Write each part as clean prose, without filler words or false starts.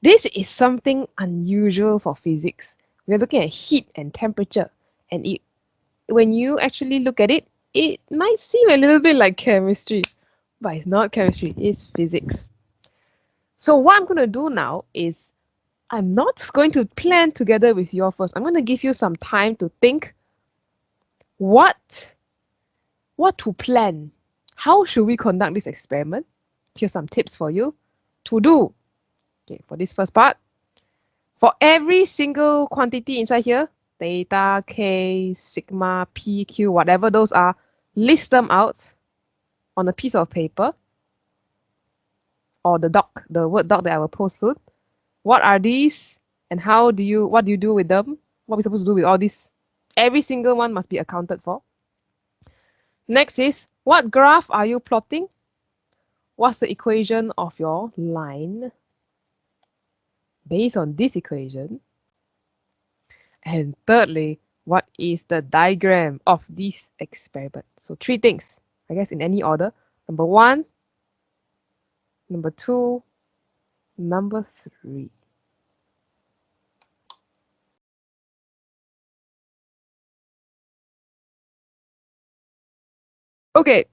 This is something unusual for physics. We're looking at heat and temperature, and when you actually look at it, it might seem a little bit like chemistry, but it's not chemistry, it's physics. So what I'm going to do now is I'm not going to plan together with you first. I'm going to give you some time to think what to plan. How should we conduct this experiment? Here's some tips for you to do. Okay, for this first part, for every single quantity inside here, theta, k, sigma, p, q, whatever those are, list them out on a piece of paper or the word doc that I will post soon. What are these and what do you do with them? What are we supposed to do with all these? Every single one must be accounted for. Next is, what graph are you plotting? What's the equation of your line based on this equation? And thirdly, what is the diagram of this experiment? So three things, I guess in any order. Number one, number two, number three. Okay,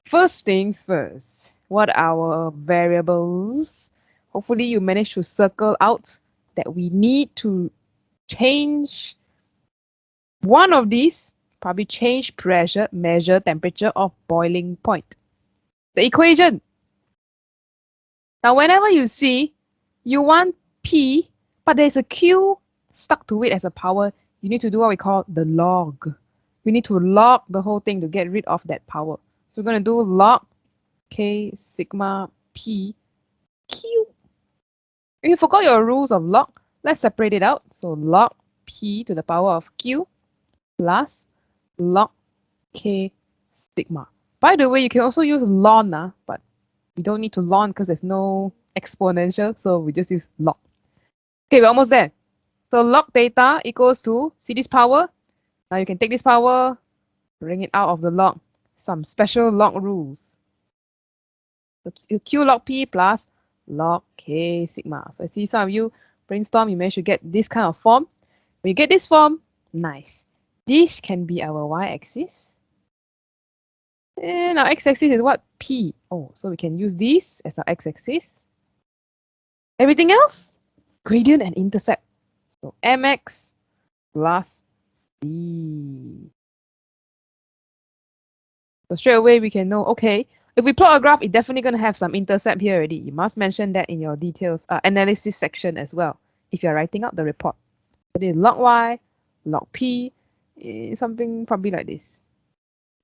first things first. What are our variables? Hopefully you managed to circle out that we need to change one of these, probably change pressure, measure temperature, or boiling point. The equation. Now, whenever you see you want P, but there's a Q stuck to it as a power, you need to do what we call the log. We need to log the whole thing to get rid of that power. So we're going to do log K sigma P Q. If you forgot your rules of log, let's separate it out. So log P to the power of Q plus log K sigma. By the way, you can also use ln, but we don't need to ln because there's no exponential, so we just use log. Okay, we're almost there. So log theta equals to, see this power? Now you can take this power, bring it out of the log. Some special log rules. So Q log P plus log K sigma. So I see some of you brainstorm, you managed to get this kind of form. When you get this form, nice. This can be our y-axis. And our x-axis is what? P. Oh, so we can use this as our x-axis. Everything else, gradient and intercept. So mx plus c. So straight away we can know, okay, if we plot a graph, it's definitely going to have some intercept here already. You must mention that in your details analysis section as well, if you're writing out the report. So this is log y, log p, something probably like this.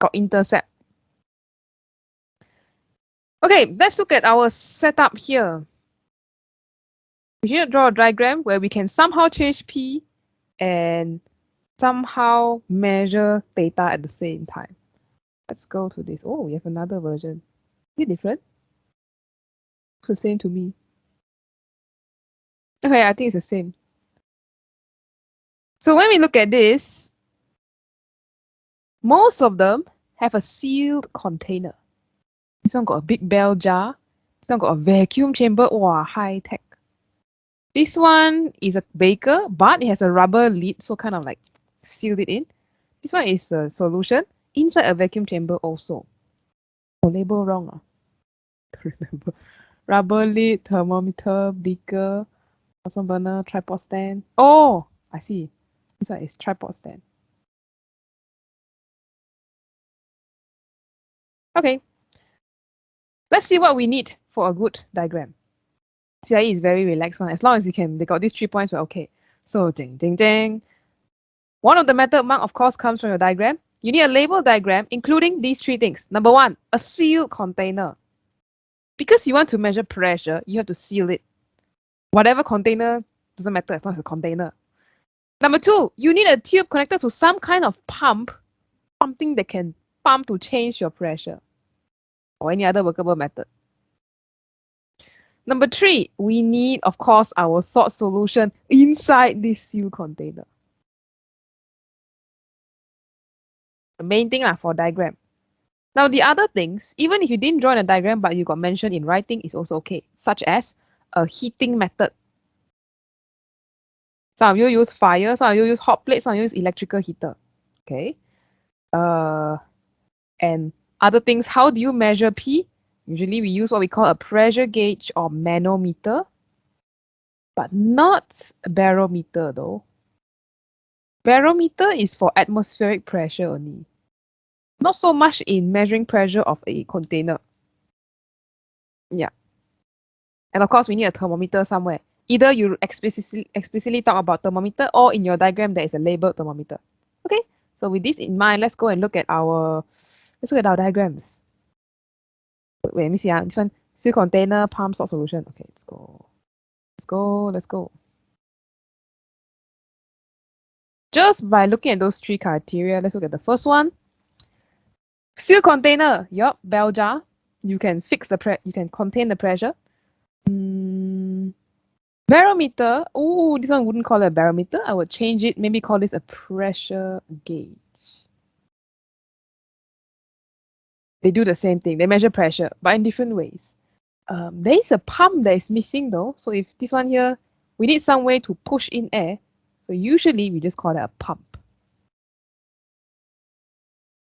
Got intercept. Okay, let's look at our setup here. We should draw a diagram where we can somehow change P and somehow measure theta at the same time. Let's go to this. Oh, we have another version. Is it different? It's the same to me. Okay, I think it's the same. So when we look at this, most of them have a sealed container. This one got a big bell jar. This one got a vacuum chamber. Wow, high tech. This one is a beaker, but it has a rubber lid, so kind of like sealed it in. This one is a solution inside a vacuum chamber also. Oh, label wrong. Don't remember. Rubber lid, thermometer, beaker, Bunsen burner, tripod stand. Oh, I see. This one is tripod stand. Okay. Let's see what we need for a good diagram. CAIE is very relaxed one. As long as they got these 3 points, we're okay. So, ding, ding, ding. One of the method mark, of course, comes from your diagram. You need a label diagram, including these 3 things. Number 1, a sealed container. Because you want to measure pressure, you have to seal it. Whatever container, doesn't matter as long as it's a container. Number 2, you need a tube connected to some kind of pump, something that can pump to change your pressure, or any other workable method. Number 3, we need, of course, our salt solution inside this sealed container. The main thing for diagram. Now, the other things, even if you didn't draw in a diagram but you got mentioned in writing, is also okay, such as a heating method. Some of you use fire, some of you use hot plate, some of you use electrical heater. Okay. And other things, how do you measure P? Usually we use what we call a pressure gauge or manometer, but not a barometer though. Barometer is for atmospheric pressure only. Not so much in measuring pressure of a container. Yeah. And of course, we need a thermometer somewhere. Either you explicitly talk about thermometer or in your diagram there is a labeled thermometer. Okay, so with this in mind, let's go and look at our diagrams. Wait, let me see. This one, seal container, pump, salt solution. Okay, let's go. Let's go. Just by looking at those three criteria, let's look at the first one. Seal container, yup, bell jar. You can fix the you can contain the pressure. Barometer. Oh, this one wouldn't call it a barometer. I would change it. Maybe call this a pressure gauge. They do the same thing. They measure pressure, but in different ways. There is a pump that is missing though. So if this one here, we need some way to push in air. So usually we just call it a pump.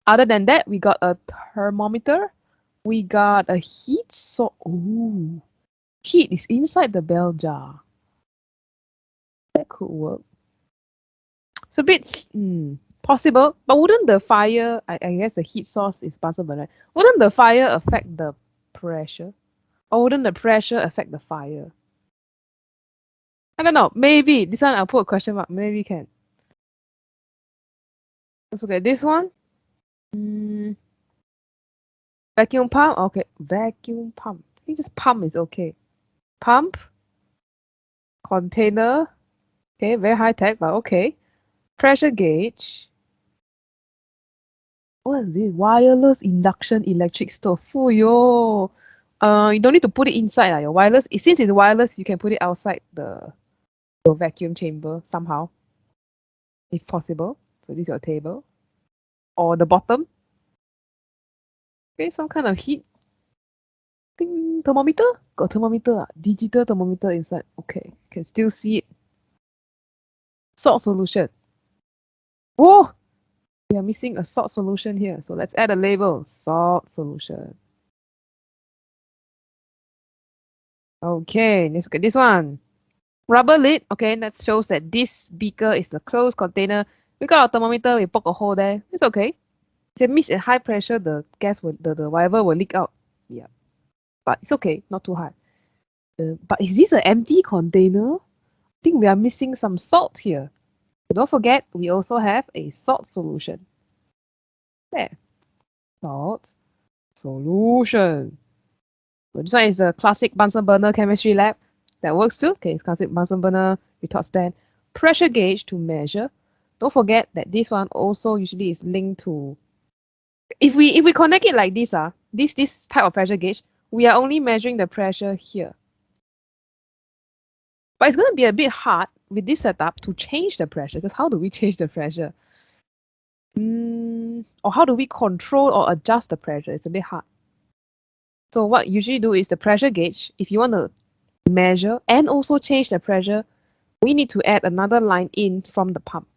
Other than that, we got a thermometer. We got a heat. So, ooh, heat is inside the bell jar. That could work. It's a bit possible, but wouldn't the fire, I guess the heat source is possible, right? Wouldn't the fire affect the pressure? Or wouldn't the pressure affect the fire? I don't know. Maybe. This one I'll put a question mark. Maybe can. Let's look at this one. Vacuum pump. Okay. Vacuum pump. I think just pump is okay. Pump. Container. Okay. Very high tech, but okay. Pressure gauge. What is this? Wireless induction electric stove. Oh, yo. You don't need to put it inside. Your wireless. Since it's wireless, you can put it outside your vacuum chamber somehow, if possible. So this is your table. Or the bottom. Okay, some kind of heat. Think thermometer? Got thermometer. Digital thermometer inside. Okay, can still see it. Salt solution. Oh, we are missing a salt solution here. So let's add a label. Salt solution. Okay, let's look at this one. Rubber lid. Okay, that shows that this beaker is the closed container. We got our thermometer. We poke a hole there. It's okay. If it means at high pressure, the gas will, the whatever will leak out. Yeah, but it's okay. Not too high. But is this an empty container? I think we are missing some salt here. Don't forget, we also have a salt solution. There. Salt solution. So this one is a classic Bunsen burner chemistry lab. That works too. Okay, it's classic Bunsen burner, retort stand. Pressure gauge to measure. Don't forget that this one also usually is linked to, if we connect it like this, this type of pressure gauge, we are only measuring the pressure here. But it's going to be a bit hard with this setup to change the pressure, because how do we change the pressure? Or how do we control or adjust the pressure? It's a bit hard. So what you usually do is the pressure gauge, if you want to measure and also change the pressure, we need to add another line in from the pump.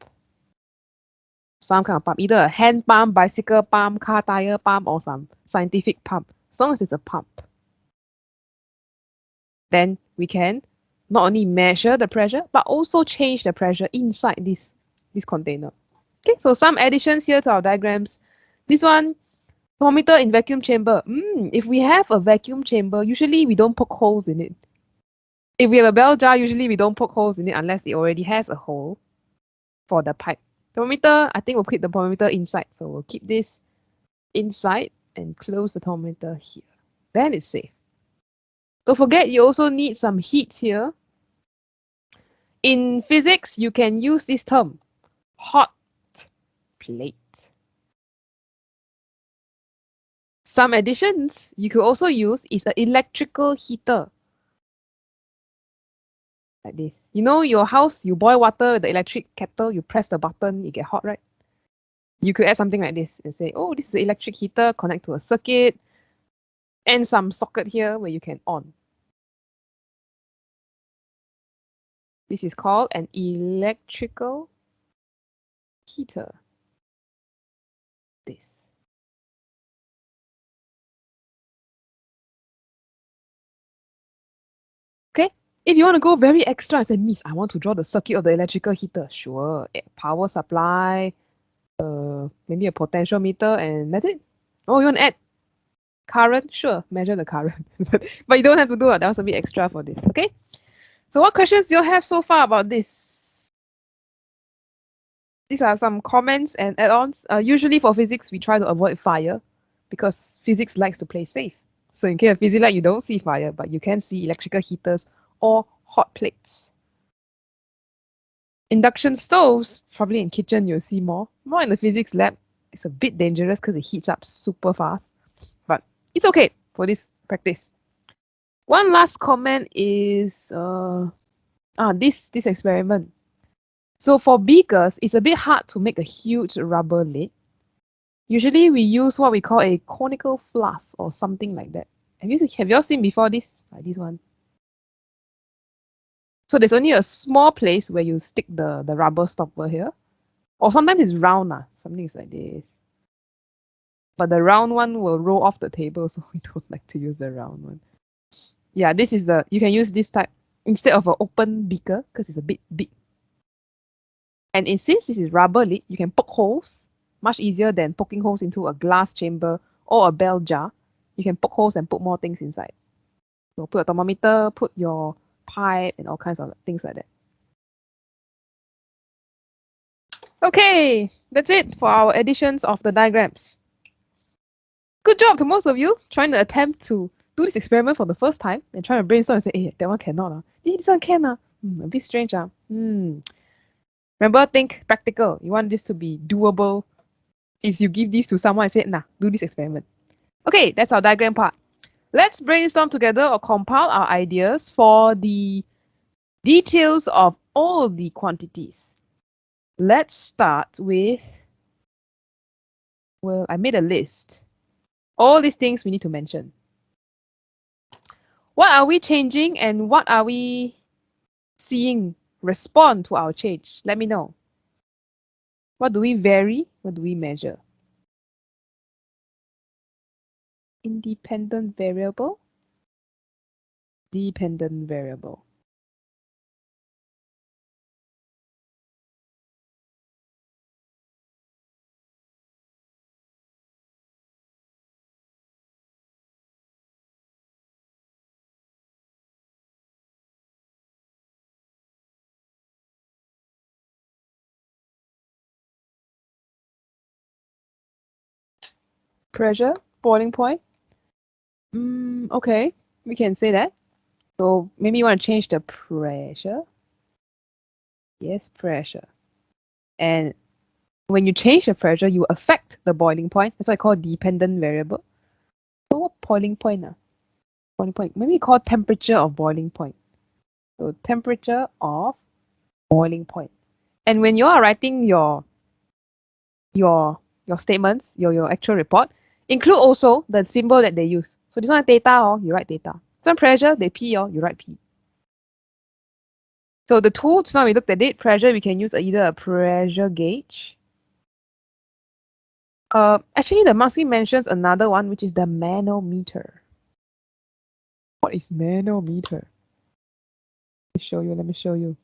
Some kind of pump, either a hand pump, bicycle pump, car tire pump, or some scientific pump. As long as it's a pump, then we can not only measure the pressure, but also change the pressure inside this container. Okay, so some additions here to our diagrams. This one, thermometer in vacuum chamber. If we have a vacuum chamber, usually we don't poke holes in it. If we have a bell jar, usually we don't poke holes in it unless it already has a hole for the pipe. Thermometer, I think we'll keep the thermometer inside. So we'll keep this inside and close the thermometer here. Then it's safe. Don't forget, you also need some heat here. In physics, you can use this term, hot plate. Some additions you could also use is an electrical heater. Like this. You know, your house, you boil water with the electric kettle, you press the button, it get hot, right? You could add something like this and say, oh, this is an electric heater, connect to a circuit, and some socket here where you can on. This is called an electrical heater. This. Okay, if you want to go very extra and say, Miss, I want to draw the circuit of the electrical heater. Sure, power supply, maybe a potential meter, and that's it. Oh, you want to add current? Sure, measure the current. But you don't have to do it. That was a bit extra for this. Okay. So what questions do you have so far about this? These are some comments and add-ons. Usually for physics, we try to avoid fire because physics likes to play safe. So in case of physics lab, you don't see fire, but you can see electrical heaters or hot plates. Induction stoves, probably in kitchen you'll see more. More in the physics lab, it's a bit dangerous because it heats up super fast. But it's okay for this practice. One last comment is this experiment. So for beakers, it's a bit hard to make a huge rubber lid. Usually we use what we call a conical flask or something like that. Have you all seen before this? Like this one. So there's only a small place where you stick the rubber stopper here. Or sometimes it's round, something is like this. But the round one will roll off the table, so we don't like to use the round one. Yeah, this is you can use this type instead of an open beaker because it's a bit big. And since this is rubber lid, you can poke holes much easier than poking holes into a glass chamber or a bell jar. You can poke holes and put more things inside. So put a thermometer, put your pipe and all kinds of things like that. Okay, that's it for our editions of the diagrams. Good job to most of you trying to attempt to do this experiment for the first time and trying to brainstorm and say, hey, that one cannot. This one can. A bit strange. Remember, think practical. You want this to be doable. If you give this to someone and say, nah, do this experiment. Okay, that's our diagram part. Let's brainstorm together or compile our ideas for the details of all the quantities. Let's start with, well, I made a list. All these things we need to mention. What are we changing and what are we seeing respond to our change? Let me know. What do we vary? What do we measure? Independent variable, dependent variable. Pressure, boiling point. Okay, we can say that. So maybe you want to change the pressure. Yes, pressure. And when you change the pressure, you affect the boiling point. That's what I call dependent variable. So what boiling point? Boiling point. Maybe we call temperature of boiling point. So temperature of boiling point. And when you are writing your statements, your actual report, include also the symbol that they use. So this one theta, or you write theta. Some pressure, they P, or you write P. So the tool, now we looked at it, pressure, we can use either a pressure gauge. Actually, the marking mentions another one, which is the manometer. What is manometer? Let me show you.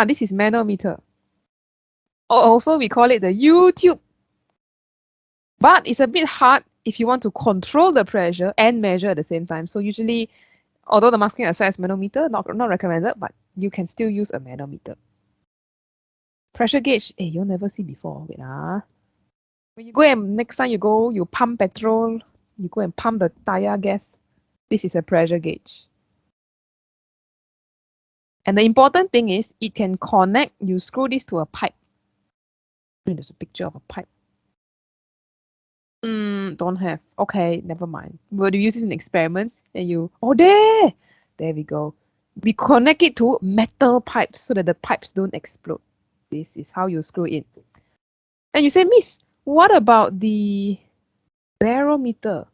This is manometer. Also, we call it the U-tube. But it's a bit hard if you want to control the pressure and measure at the same time. So usually, although the masking acts manometer, not recommended, but you can still use a manometer. Pressure gauge, you'll never see before. Wait, when you go and next time you pump petrol, you go and pump the tire gas. This is a pressure gauge. And the important thing is it can connect, you screw this to a pipe. There's a picture of a pipe. Don't have. Okay, never mind. We'll use this in experiments and there we go. We connect it to metal pipes so that the pipes don't explode. This is how you screw it. And you say, Miss, what about the barometer?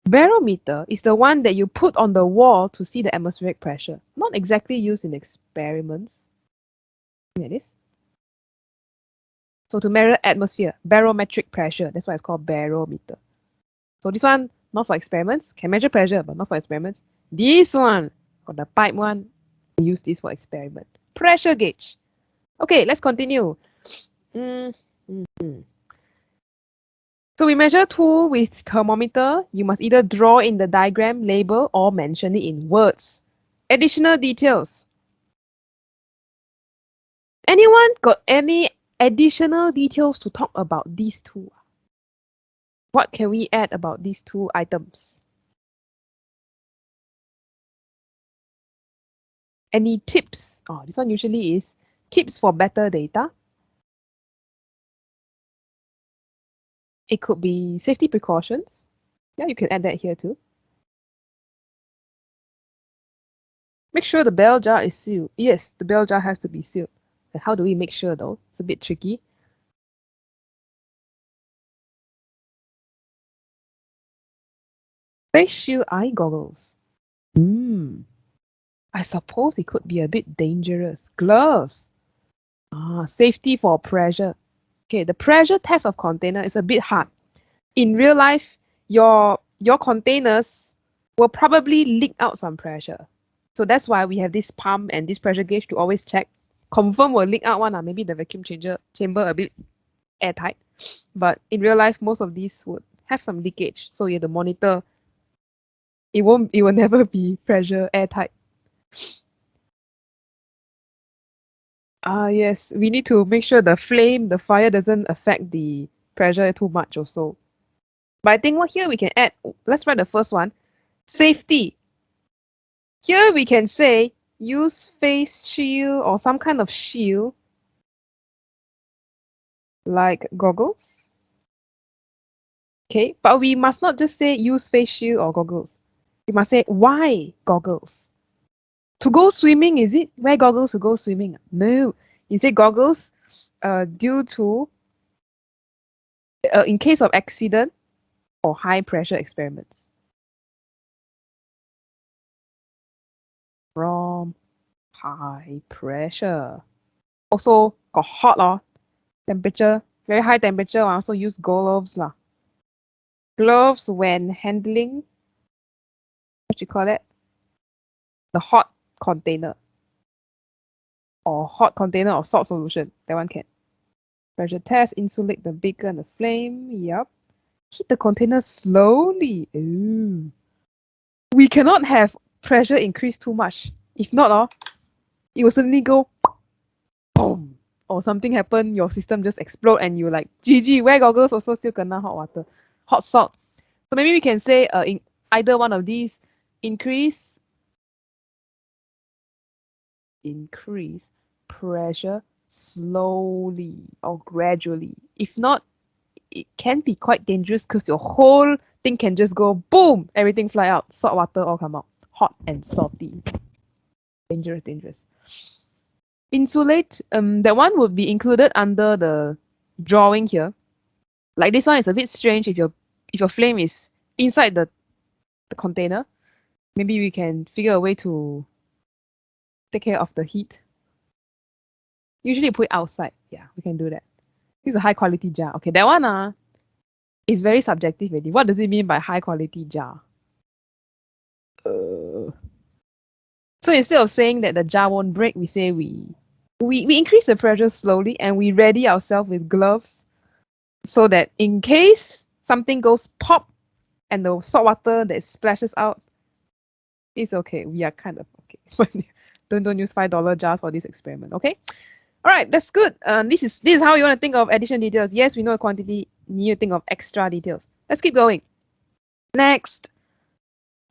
Barometer is the one that you put on the wall to see the atmospheric pressure. Not exactly used in experiments. Like this. So to measure atmosphere, barometric pressure. That's why it's called barometer. So this one, not for experiments. Can measure pressure, but not for experiments. This one, got the pipe one. We use this for experiment. Pressure gauge. Okay, let's continue. Mm, mm, mm. So we measure tool with thermometer. You must either draw in the diagram, label, or mention it in words. Additional details. Anyone got any additional details to talk about these two? What can we add about these two items? Any tips? Oh, this one usually is tips for better data. It could be safety precautions. Yeah, you can add that here too. Make sure the bell jar is sealed. Yes, the bell jar has to be sealed. And how do we make sure though? It's a bit tricky. Face shield eye goggles. I suppose it could be a bit dangerous. Gloves. Safety for pressure. Okay, the pressure test of container is a bit hard. In real life, your containers will probably leak out some pressure. So that's why we have this pump and this pressure gauge to always check. Confirm will leak out one, maybe the vacuum chamber a bit airtight. But in real life, most of these would have some leakage. So you have to monitor. It will never be pressure airtight. Yes, we need to make sure the fire doesn't affect the pressure too much also. But I think what here we can add, let's write the first one, safety. Here we can say use face shield or some kind of shield like goggles. Okay, but we must not just say use face shield or goggles. We must say why goggles. To go swimming, is it? Wear goggles to go swimming? No, you say goggles due to in case of accident or high pressure experiments. From high pressure. Also got hot temperature, very high temperature, also use gloves lah. Gloves when handling, what you call it? The hot container or hot container of salt solution. That one can. Pressure test, insulate the beaker and the flame. Yup. Heat the container slowly. Ooh. We cannot have pressure increase too much. If not, it will suddenly go boom. Or something happen, your system just explode and you like GG, wear goggles also still kena hot water. Hot salt. So maybe we can say in either one of these, increase pressure slowly or gradually. If not, it can be quite dangerous because your whole thing can just go boom, everything fly out, salt water all come out, hot and salty. Dangerous, dangerous. Insulate, that one would be included under the drawing here. Like this one is a bit strange if your flame is inside the container. Maybe we can figure a way to take care of the heat. Usually put it outside. Yeah, we can do that. Use a high quality jar. Okay, that one is very subjective already. What does it mean by high quality jar? Uh, so instead of saying that the jar won't break, we say we increase the pressure slowly and we ready ourselves with gloves so that in case something goes pop and the salt water that splashes out, it's okay. We are kind of okay. don't use $5 jars for this experiment. Okay. All right, that's good. This is how you want to think of addition details. Yes, we know quantity. Need to think of extra details. Let's keep going. Next,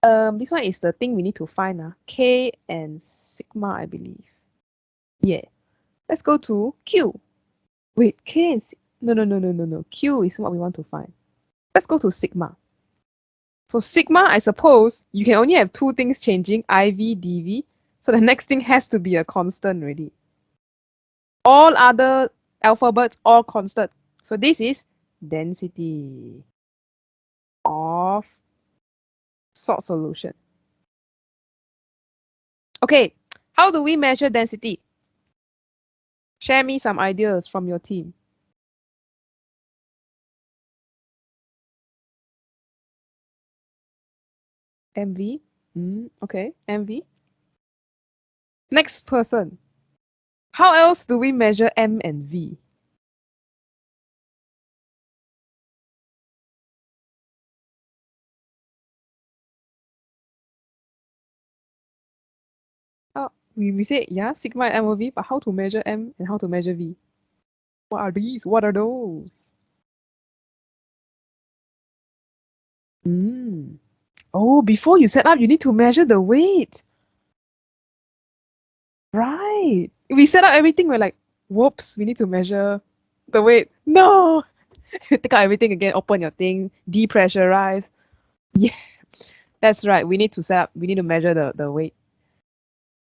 this one is the thing we need to find. K and sigma, I believe. Yeah. Let's go to Q. Wait, K and no. Q is what we want to find. Let's go to sigma. So sigma, I suppose you can only have two things changing, IV, dV. So the next thing has to be a constant already. All other alphabets, all constant. So this is density of salt solution. Okay, how do we measure density? Share me some ideas from your team. MV? Okay, MV. Next person. How else do we measure M and V? Oh, we say, yeah, sigma and MOV, but how to measure M and how to measure V? What are these? What are those? Oh, before you set up, you need to measure the weight. Right. We set up everything, we're like, whoops, we need to measure the weight. No! Take out everything again, open your thing, depressurize. Yeah, that's right. We need to set up, we need to measure the weight.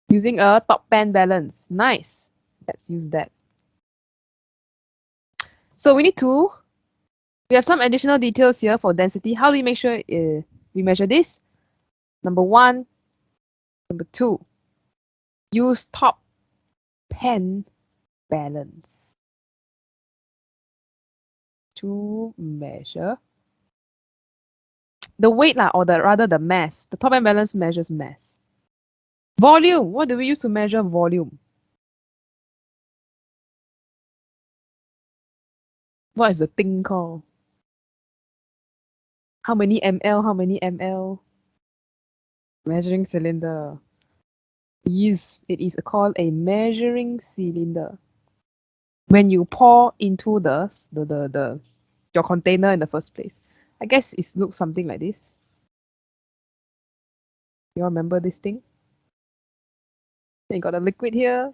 Using a top pen balance. Nice. Let's use that. So we have some additional details here for density. How do we make sure we measure this? Number one, number two, use top pen balance to measure the weight or rather the mass. The top pen balance measures mass. Volume, what do we use to measure volume? What is the thing called? How many ml, how many ml? Measuring cylinder. Yes, it is called a measuring cylinder. When you pour into your container in the first place. I guess it looks something like this. You remember this thing? Then you got a liquid here.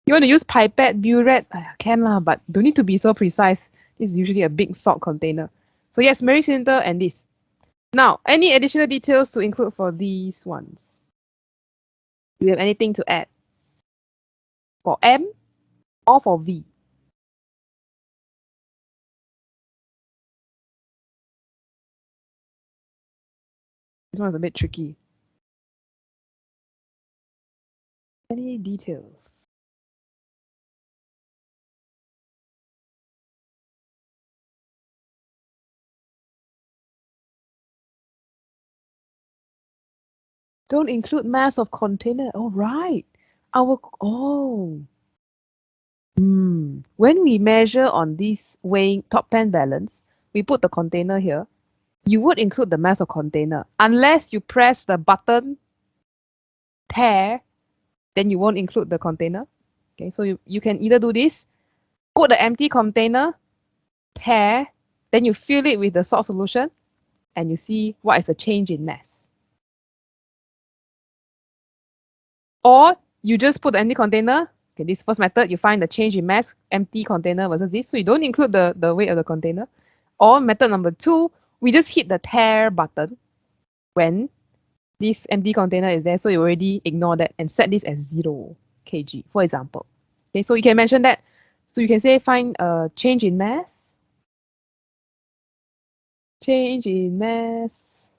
You want to use pipette, burette? Can lah, but don't need to be so precise. This is usually a big salt container. So yes, measuring cylinder and this. Now, any additional details to include for these ones? Do you have anything to add? For M or for V? This one's a bit tricky. Any details? Don't include mass of container. Oh, right. When we measure on this weighing top pen balance, we put the container here. You would include the mass of container. Unless you press the button, tear, then you won't include the container. Okay, so you can either do this, put the empty container, tear, then you fill it with the salt solution, and you see what is the change in mass. Or you just put the empty container. Okay, this first method, you find the change in mass, empty container versus this. So you don't include the weight of the container. Or method number two, we just hit the tear button when this empty container is there. So you already ignore that and set this as 0 kg, for example. Okay, so you can mention that. So you can say find a change in mass. Change in mass.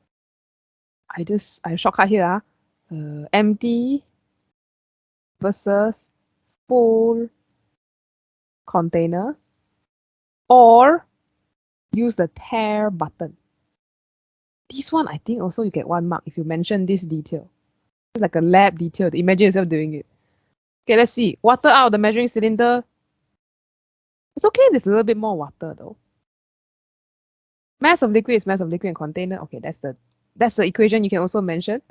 I shortcut here. Empty versus full container, or use the tear button. This one, I think also you get 1 mark if you mention this detail. It's like a lab detail. Imagine yourself doing it. Okay, let's see. Water out of the measuring cylinder. It's okay, there's a little bit more water though. Mass of liquid is mass of liquid and container. Okay, that's the equation you can also mention.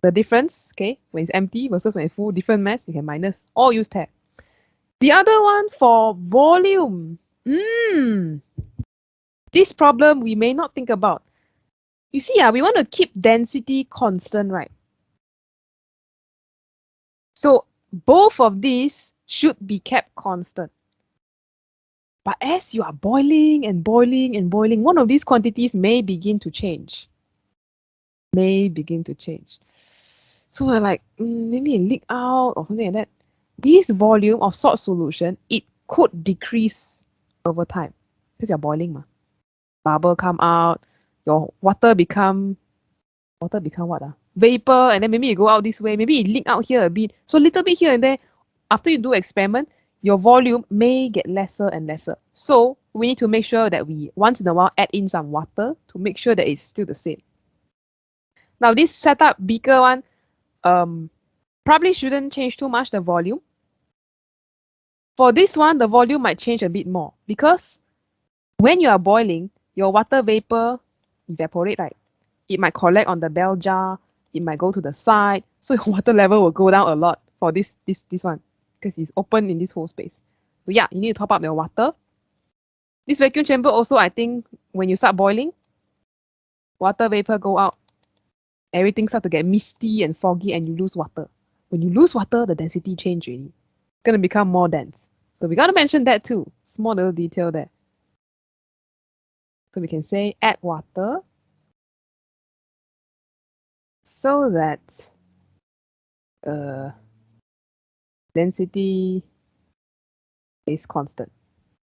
The difference, okay, when it's empty versus when it's full, different mass, you can minus or use tear. The other one for volume. This problem we may not think about. You see, we want to keep density constant, right? So both of these should be kept constant. But as you are boiling and boiling and boiling, one of these quantities may begin to change. So we're like, maybe it leak out or something like that. This volume of salt solution, it could decrease over time because you're boiling. Bubble come out, your water become water become what? Vapor, and then maybe it go out this way, maybe it leak out here a bit. So a little bit here and there. After you do experiment, your volume may get lesser and lesser. So we need to make sure that we once in a while add in some water to make sure that it's still the same. Now this setup beaker one, probably shouldn't change too much the volume. For this one, the volume might change a bit more because when you are boiling, your water vapor evaporate, right? It might collect on the bell jar, it might go to the side, so your water level will go down a lot for this one because it's open in this whole space. So yeah, you need to top up your water. This vacuum chamber also, I think, when you start boiling, water vapor go out, everything starts to get misty and foggy and you lose water. When you lose water, the density change really. It's going to become more dense. So we got to mention that too. Small little detail there. So we can say add water so that density is constant.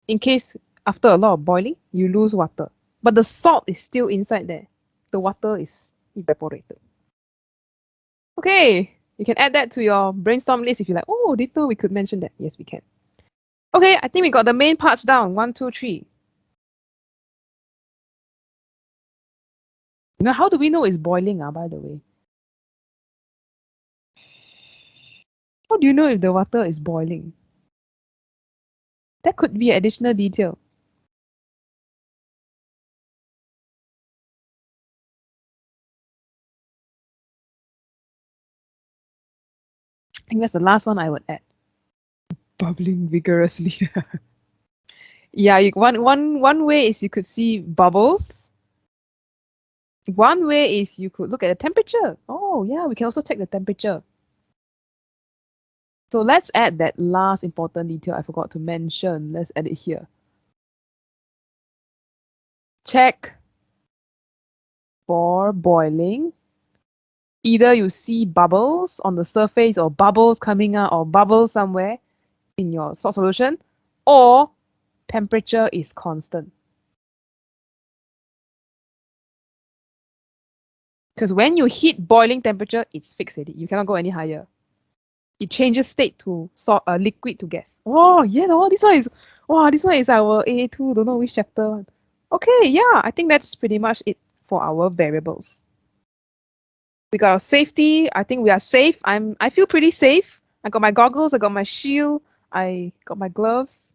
In case after a lot of boiling, you lose water, but the salt is still inside there. The water is evaporated. Okay, you can add that to your brainstorm list if you like. Oh, later we could mention that. Yes, we can. Okay, I think we got the main parts down. 1, 2, 3. Now, how do we know it's boiling, by the way? How do you know if the water is boiling? That could be additional detail. I think that's the last one I would add. Bubbling vigorously. Yeah, one way is you could see bubbles. One way is you could look at the temperature. Oh, yeah, we can also check the temperature. So let's add that last important detail I forgot to mention. Let's add it here. Check for boiling. Either you see bubbles on the surface or bubbles coming out or bubbles somewhere in your salt solution, or temperature is constant. Because when you hit boiling temperature, it's fixed already. You cannot go any higher. It changes state to liquid to gas. Oh, yeah, no, this one is our AA2, don't know which chapter one. Okay, yeah, I think that's pretty much it for our variables. We got our safety. I think we are safe. I feel pretty safe. I got my goggles, I got my shield, I got my gloves,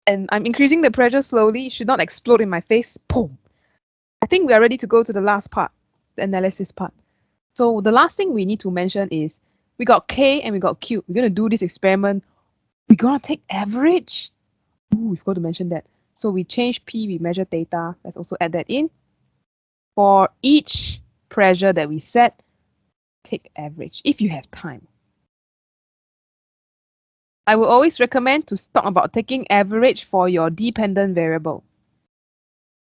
and I'm increasing the pressure slowly. It should not explode in my face. Boom. I think we are ready to go to the last part, the analysis part. So the last thing we need to mention is we got K and we got Q. We're going to do this experiment. We're going to take average. Ooh, we've got to mention that. So we change P, we measure theta. Let's also add that in. For each pressure that we set, take average if you have time. I will always recommend to talk about taking average for your dependent variable.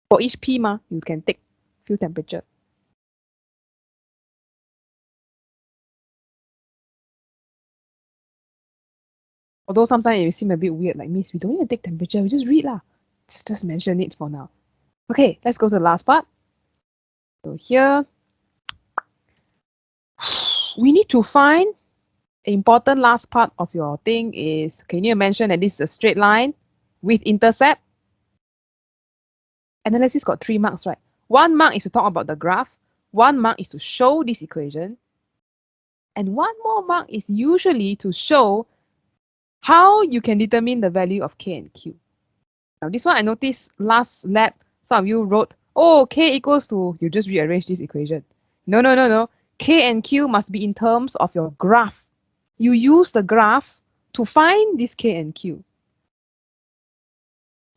For each P, you can take field temperature. Although sometimes it will seem a bit weird, like, Miss, we don't need to take temperature, we just read lah. Just mention it for now. Okay, let's go to the last part. So here, we need to find the important last part of your thing is, can you mention that this is a straight line with intercept? Analysis got 3 marks, right? 1 mark is to talk about the graph. 1 mark is to show this equation. And 1 more mark is usually to show how you can determine the value of K and Q. Now this one I noticed last lab, some of you wrote, oh, K equals to, you just rearrange this equation. No. K and Q must be in terms of your graph. You use the graph to find this K and Q.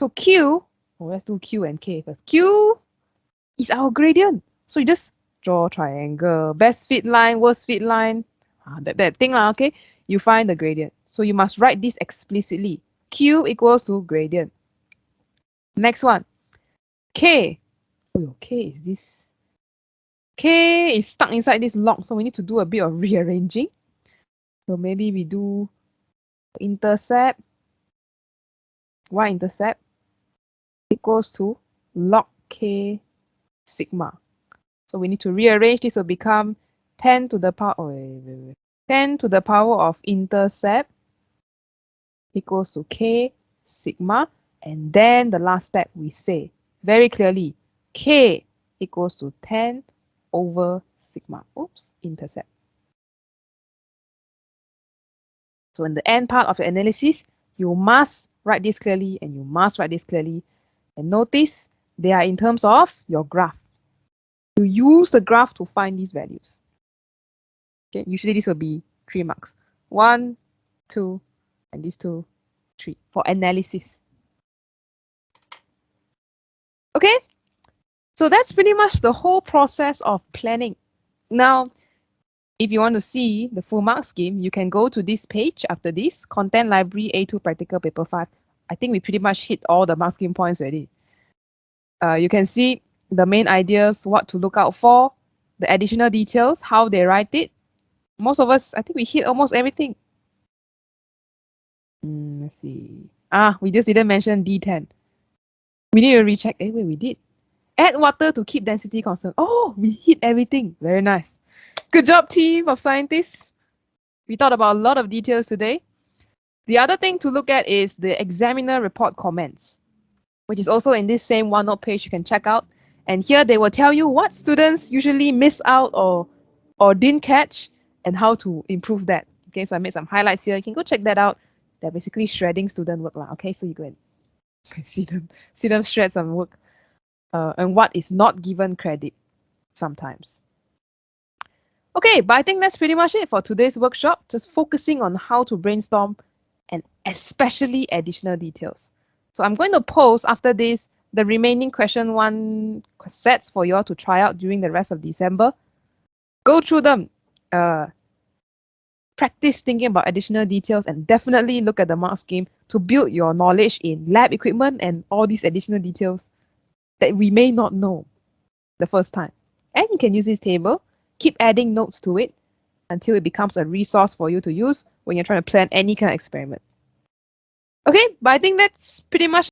So Q, let's do Q and K first. Q is our gradient. So you just draw triangle, best fit line, worst fit line, that thing lah, okay? You find the gradient. So you must write this explicitly. Q equals to gradient. Next one, K. Oh, K is this. K is stuck inside this log, so we need to do a bit of rearranging. So maybe we do intercept, y-intercept equals to log K sigma. So we need to rearrange. This will become 10 to the power, 10 to the power of intercept equals to K sigma. And then the last step we say very clearly, K equals to 10 over sigma. Oops, intercept. So in the end part of the analysis, you must write this clearly and you must write this clearly. And notice they are in terms of your graph. You use the graph to find these values. Okay, usually this will be 3 marks. 1, 2, and these 2, 3 for analysis. Okay, so that's pretty much the whole process of planning. Now, if you want to see the full mark scheme, you can go to this page after this, Content Library A2 Practical Paper 5. I think we pretty much hit all the mark scheme points already. You can see the main ideas, what to look out for, the additional details, how they write it. Most of us, I think we hit almost everything. Let's see. We just didn't mention D10. We need to recheck. Wait, we did. Add water to keep density constant. Oh, we hit everything. Very nice. Good job, team of scientists. We thought about a lot of details today. The other thing to look at is the examiner report comments, which is also in this same OneNote page you can check out. And here they will tell you what students usually miss out or didn't catch and how to improve that. Okay, so I made some highlights here. You can go check that out. They're basically shredding student work. Okay, so you go and see them shred some work. And what is not given credit sometimes. Okay, but I think that's pretty much it for today's workshop. Just focusing on how to brainstorm and especially additional details. So I'm going to post after this the remaining question 1 sets for you all to try out during the rest of December. Go through them. Practice thinking about additional details and definitely look at the mark scheme to build your knowledge in lab equipment and all these additional details that we may not know the first time. And you can use this table, keep adding notes to it until it becomes a resource for you to use when you're trying to plan any kind of experiment. Okay, but I think that's pretty much